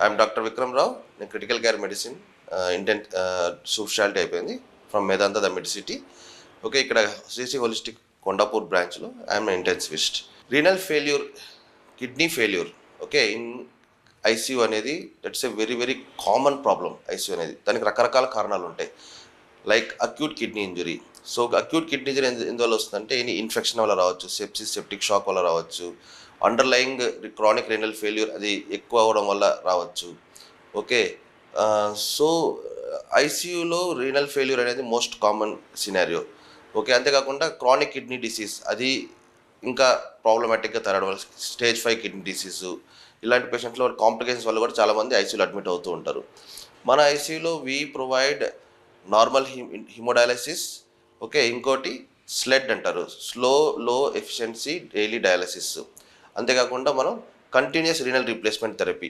I'm doctor Vikram రావు. నేను critical care medicine intent speciality అయిపోయింది from Medanta the Medicity. Okay, ఇక్కడ Sri Sri holistic Kondapur బ్రాంచ్లో I'm intensivist. Renal failure, kidney failure, okay, in ICU అనేది that's a very very common problem. ICU అనేది దానికి రకరకాల కారణాలు ఉంటాయి. Like acute kidney injury. So acute kidney injury ఎందువల్ల వస్తుందంటే ఎనీ ఇన్ఫెక్షన్ వల్ల రావచ్చు, సెప్టిక్ షాక్ వల్ల రావచ్చు, అండర్లయింగ్ క్రానిక్ రీనల్ ఫెయిల్యూర్ అది ఎక్కువ అవ్వడం వల్ల రావచ్చు. ఓకే, సో ఐసీయూలో రీనల్ ఫెయిల్యూర్ అనేది మోస్ట్ కామన్ సినారియో. ఓకే, అంతేకాకుండా క్రానిక్ కిడ్నీ డిసీజ్ అది ఇంకా ప్రాబ్లమాటిక్గా తరగడం వల్ల స్టేజ్ 5 కిడ్నీ డిసీజు ఇలాంటి పేషెంట్స్లో కాంప్లికేషన్స్ వల్ల కూడా చాలామంది ఐసీయూలో అడ్మిట్ అవుతూ ఉంటారు. మన ఐసీయూలో we provide normal hemodialysis, okay, ఇంకోటి స్లెడ్ అంటారు, లో ఎఫిషియన్సీ డైలీ డయాలసిస్. అంతేకాకుండా మనం కంటిన్యూస్ రీనల్ రీప్లేస్మెంట్ థెరపీ